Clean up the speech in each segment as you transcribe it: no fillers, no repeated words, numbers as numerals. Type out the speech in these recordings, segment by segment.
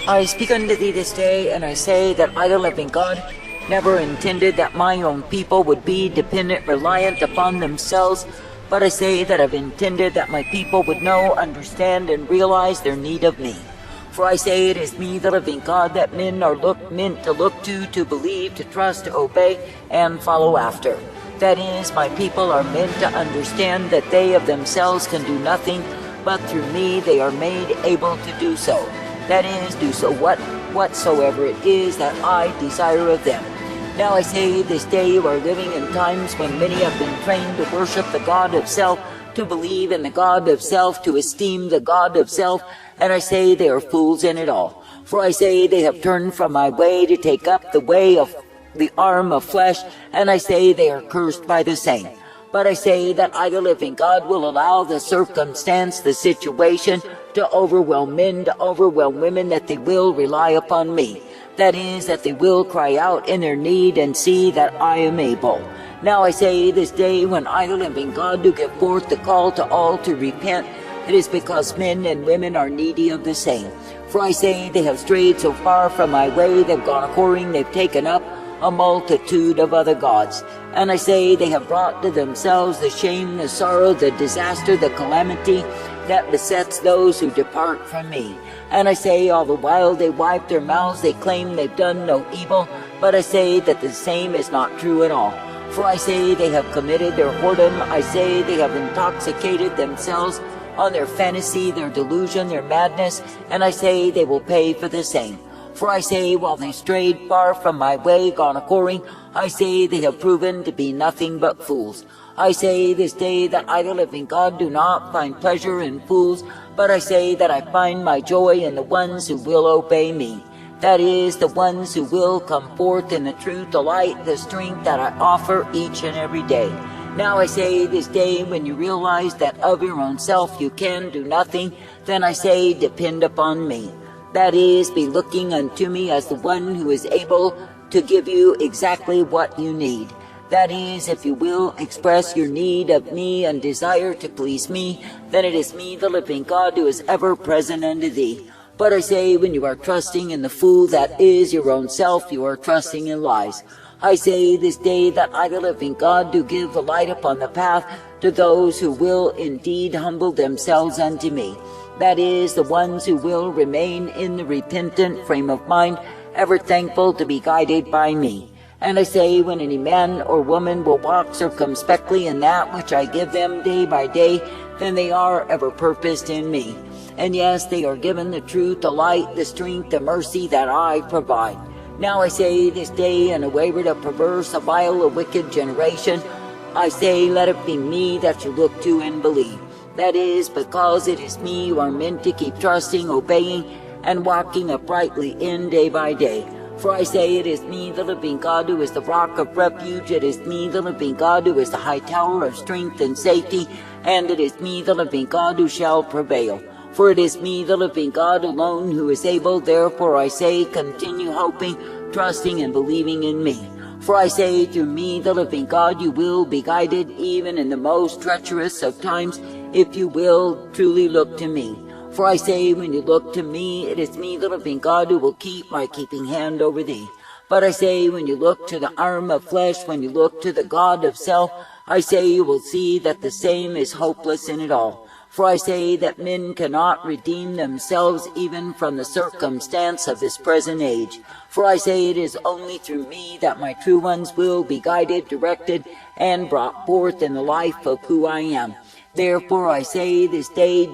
I speak unto thee this day, and I say that I, the living God, never intended that my own people would be dependent, reliant upon themselves, but I say that I've intended that my people would know, understand, and realize their need of me. For I say it is me, the living God, that men are meant to look to believe, to trust, to obey, and follow after. That is, my people are meant to understand that they of themselves can do nothing, but through me they are made able to do so. That is, do so whatsoever it is that I desire of them. Now I say this day you are living in times when many have been trained to worship the God of self, to believe in the God of self, to esteem the God of self, and I say they are fools in it all. For I say they have turned from my way to take up the way of the arm of flesh, and I say they are cursed by the same. But I say that I, the living God, will allow the circumstance, the situation, to overwhelm men, to overwhelm women, that they will rely upon me. That is, that they will cry out in their need and see that I am able. Now I say this day, when I, the living God, do give forth the call to all to repent, it is because men and women are needy of the same. For I say they have strayed so far from my way, they've gone a-whoring, they've taken up a multitude of other gods. And I say they have brought to themselves the shame, the sorrow, the disaster, the calamity that besets those who depart from me. And I say all the while they wipe their mouths, they claim they've done no evil, but I say that the same is not true at all. For I say they have committed their whoredom, I say they have intoxicated themselves on their fantasy, their delusion, their madness, and I say they will pay for the same. For I say, while they strayed far from my way, gone a-whoring, I say they have proven to be nothing but fools. I say this day that I, the living God, do not find pleasure in fools, but I say that I find my joy in the ones who will obey me. That is, the ones who will come forth in the truth, the light, the strength that I offer each and every day. Now I say this day, when you realize that of your own self you can do nothing, then I say, depend upon me. That is, be looking unto me as the one who is able to give you exactly what you need. That is, if you will express your need of me and desire to please me, then it is me, the living God, who is ever present unto thee. But I say, when you are trusting in the fool that is your own self, you are trusting in lies. I say this day that I, the living God, do give the light upon the path to those who will indeed humble themselves unto me. That is, the ones who will remain in the repentant frame of mind, ever thankful to be guided by me. And I say, when any man or woman will walk circumspectly in that which I give them day by day, then they are ever purposed in me. And yes, they are given the truth, the light, the strength, the mercy that I provide. Now I say this day, in a wayward, a perverse, a vile, a wicked generation, I say, let it be me that you look to and believe. That is, because it is me you are meant to keep trusting, obeying, and walking uprightly in day by day. For I say, it is me, the living God, who is the rock of refuge. It is me, the living God, who is the high tower of strength and safety. And it is me, the living God, who shall prevail. For it is me, the living God alone, who is able. Therefore I say, continue hoping, trusting, and believing in me. For I say, through me, the living God, you will be guided even in the most treacherous of times, if you will truly look to me. For I say, when you look to me, it is me, the living God, who will keep my keeping hand over thee. But I say, when you look to the arm of flesh, when you look to the God of self, I say you will see that the same is hopeless in it all. For I say that men cannot redeem themselves even from the circumstance of this present age. For I say it is only through me that my true ones will be guided, directed, and brought forth in the life of who I am. Therefore I say this day,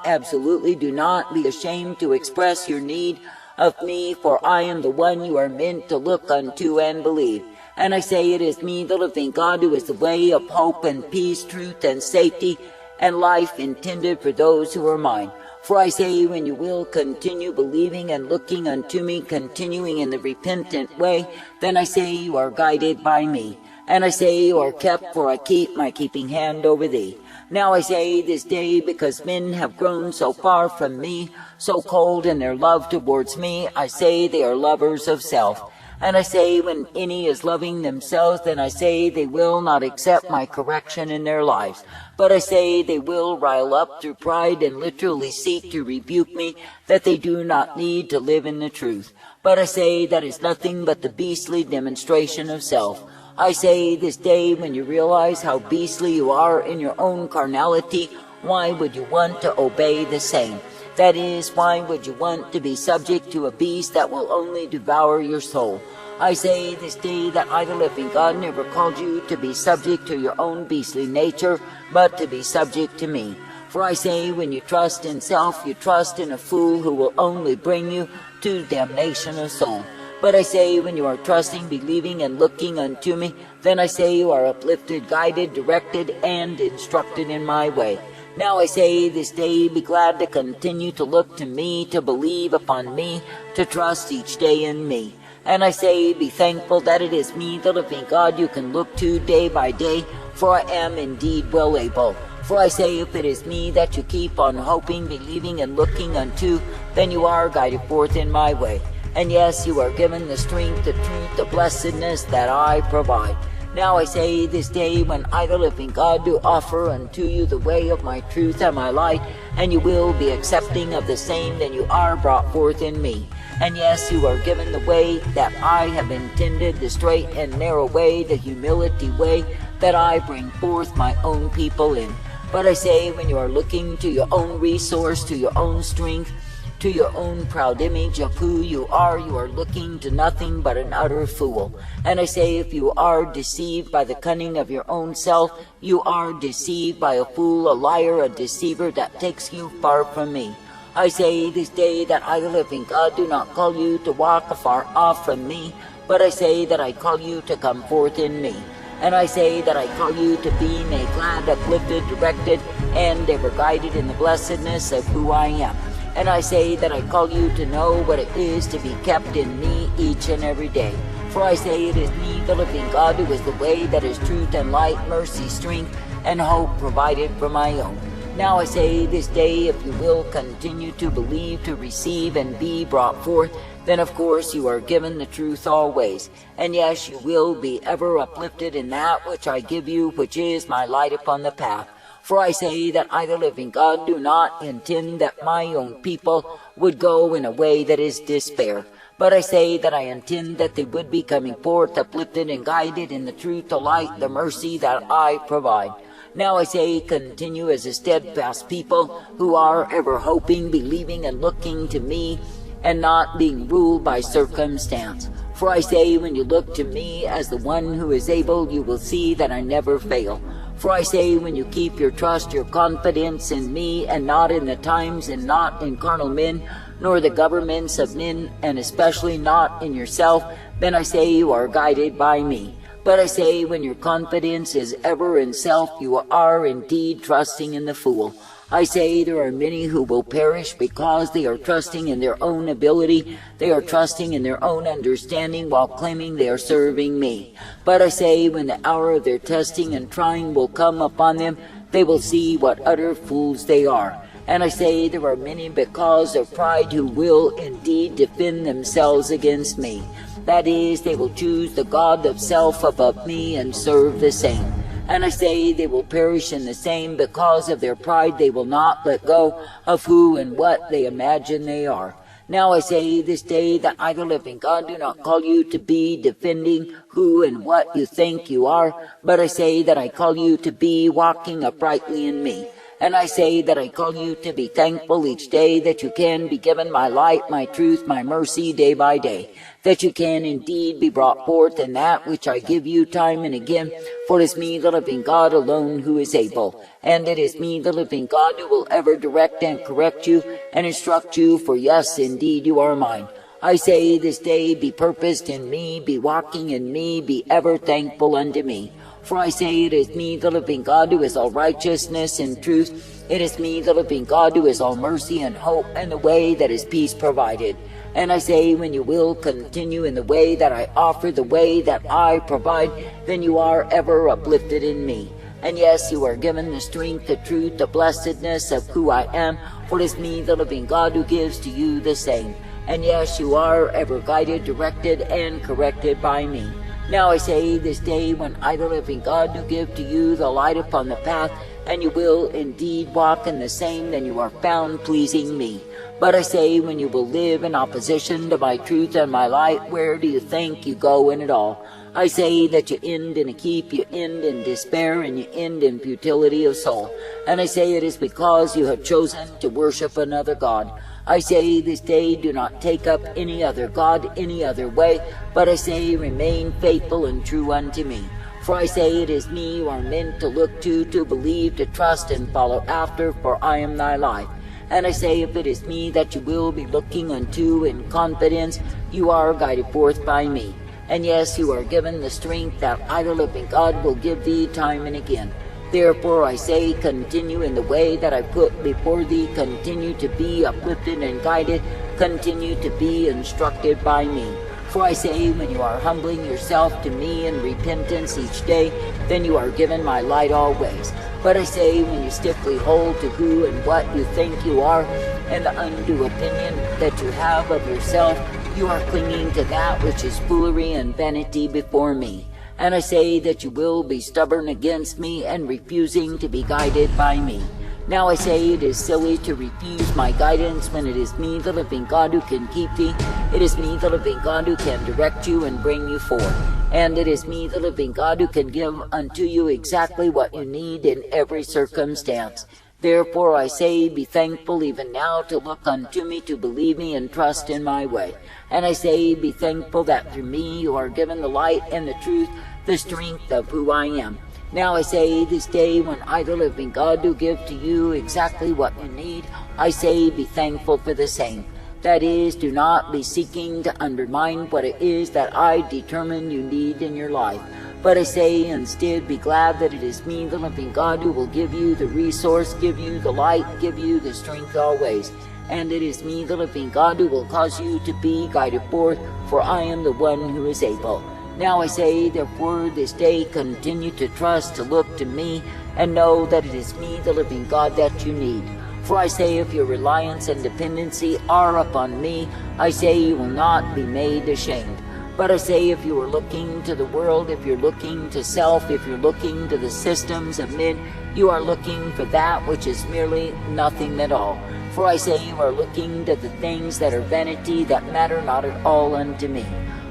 absolutely do not be ashamed to express your need of me, for I am the one you are meant to look unto and believe. And I say it is me, the living God, who is the way of hope and peace, truth and safety, and life intended for those who are mine. For I say, when you will continue believing and looking unto me, continuing in the repentant way, then I say you are guided by me. And I say you are kept, for I keep my keeping hand over thee. Now I say this day, because men have grown so far from me, so cold in their love towards me, I say they are lovers of self. And I say, when any is loving themselves, then I say they will not accept my correction in their lives. But I say they will rile up through pride and literally seek to rebuke me, that they do not need to live in the truth. But I say that is nothing but the beastly demonstration of self. I say this day, when you realize how beastly you are in your own carnality, why would you want to obey the same? That is, why would you want to be subject to a beast that will only devour your soul? I say this day that I, the living God, never called you to be subject to your own beastly nature, but to be subject to me. For I say, when you trust in self, you trust in a fool who will only bring you to damnation of soul. But I say, when you are trusting, believing, and looking unto me, then I say you are uplifted, guided, directed, and instructed in my way. Now I say this day, be glad to continue to look to me, to believe upon me, to trust each day in me. And I say, be thankful that it is me, the living God, you can look to day by day, for I am indeed well able. For I say, if it is me that you keep on hoping, believing, and looking unto, then you are guided forth in my way. And yes, you are given the strength, the truth, the blessedness that I provide. Now I say this day, when I, the living God, do offer unto you the way of my truth and my light, and you will be accepting of the same, then you are brought forth in me. And yes, you are given the way that I have intended, the straight and narrow way, the humility way, that I bring forth my own people in. But I say, when you are looking to your own resource, to your own strength, to your own proud image of who you are looking to nothing but an utter fool. And I say, if you are deceived by the cunning of your own self, you are deceived by a fool, a liar, a deceiver that takes you far from me. I say this day that I, the living God, do not call you to walk afar off from me, but I say that I call you to come forth in me. And I say that I call you to be made glad, uplifted, directed, and ever guided in the blessedness of who I am. And I say that I call you to know what it is to be kept in me each and every day. For I say it is me, the living God, who is the way, that is truth and light, mercy, strength, and hope provided for my own. Now I say this day, if you will continue to believe, to receive, and be brought forth, then of course you are given the truth always. And yes, you will be ever uplifted in that which I give you, which is my light upon the path. For I say that I, the living God, do not intend that my own people would go in a way that is despair. But I say that I intend that they would be coming forth, uplifted and guided in the truth, the light, the mercy that I provide. Now I say, continue as a steadfast people who are ever hoping, believing, and looking to me, and not being ruled by circumstance. For I say, when you look to me as the one who is able, you will see that I never fail. For I say, when you keep your trust, your confidence in me, and not in the times, and not in carnal men, nor the governments of men, and especially not in yourself, then I say you are guided by me. But I say, when your confidence is ever in self, you are indeed trusting in the fool. I say there are many who will perish because they are trusting in their own ability, they are trusting in their own understanding while claiming they are serving me. But I say, when the hour of their testing and trying will come upon them, they will see what utter fools they are. And I say there are many because of pride who will indeed defend themselves against me. That is, they will choose the God of self above me and serve the same. And I say they will perish in the same because of their pride. They will not let go of who and what they imagine they are. Now I say this day that I, the living God, do not call you to be defending who and what you think you are, but I say that I call you to be walking uprightly in me. And I say that I call you to be thankful each day that you can be given my light, my truth, my mercy day by day, that you can indeed be brought forth in that which I give you time and again, for it is me, the living God, alone who is able, and it is me, the living God, who will ever direct and correct you and instruct you, for yes, indeed, you are mine. I say this day, be purposed in me, be walking in me, be ever thankful unto me. For I say it is me, the living God, who is all righteousness and truth. It is me, the living God, who is all mercy and hope, and the way that is peace provided. And I say, when you will continue in the way that I offer, the way that I provide, then you are ever uplifted in me. And yes, you are given the strength, the truth, the blessedness of who I am, for it is me, the living God, who gives to you the same. And yes, you are ever guided, directed, and corrected by me. Now I say this day, when I, the living God, do give to you the light upon the path, and you will indeed walk in the same, then you are found pleasing me. But I say, when you will live in opposition to my truth and my light, where do you think you go in it all? I say that you end in a keep, you end in despair, and you end in futility of soul. And I say it is because you have chosen to worship another God. I say this day, do not take up any other God any other way, but I say, remain faithful and true unto me. For I say it is me you are meant to look to believe, to trust, and follow after, for I am thy life. And I say, if it is me that you will be looking unto in confidence, you are guided forth by me. And yes, you are given the strength that I, the living God, will give thee time and again. Therefore I say, continue in the way that I put before thee, continue to be uplifted and guided, continue to be instructed by me. For I say, when you are humbling yourself to me in repentance each day, then you are given my light always. But I say, when you stiffly hold to who and what you think you are, and the undue opinion that you have of yourself, you are clinging to that which is foolery and vanity before me. And I say that you will be stubborn against me and refusing to be guided by me. Now I say it is silly to refuse my guidance when it is me, the living God, who can keep thee. It is me, the living God, who can direct you and bring you forth. And it is me, the living God, who can give unto you exactly what you need in every circumstance. Therefore I say, be thankful even now to look unto me, to believe me, and trust in my way. And I say, be thankful that through me you are given the light and the truth, the strength of who I am. Now I say this day, when I, the living God, do give to you exactly what you need, I say, be thankful for the same. That is, do not be seeking to undermine what it is that I determine you need in your life. But I say, instead, be glad that it is me, the living God, who will give you the resource, give you the light, give you the strength always. And it is me, the living God, who will cause you to be guided forth, for I am the one who is able. Now I say, therefore, this day continue to trust, to look to me, and know that it is me, the living God, that you need. For I say, if your reliance and dependency are upon me, I say you will not be made ashamed. But I say, if you are looking to the world, if you're looking to self, if you're looking to the systems of men, you are looking for that which is merely nothing at all. For I say, you are looking to the things that are vanity, that matter not at all unto me.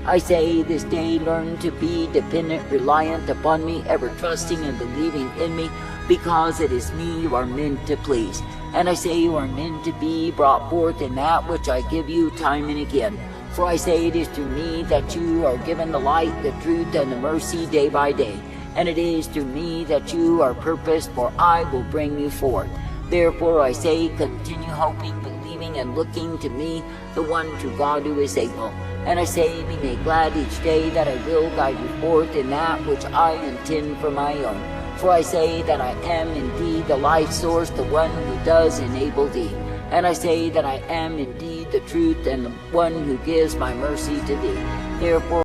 I say, this day learn to be dependent, reliant upon me, ever trusting and believing in me, because it is me you are meant to please. And I say, you are meant to be brought forth in that which I give you time and again. For I say, it is through me that you are given the light, the truth, and the mercy day by day. And it is through me that you are purposed, for I will bring you forth. Therefore I say, continue hoping, believing, and looking to me, the one true God who is able. And I say, be made glad each day that I will guide you forth in that which I intend for my own. For I say that I am indeed the life source, the one who does enable thee. And I say that I am indeed the truth and the one who gives my mercy to thee. Therefore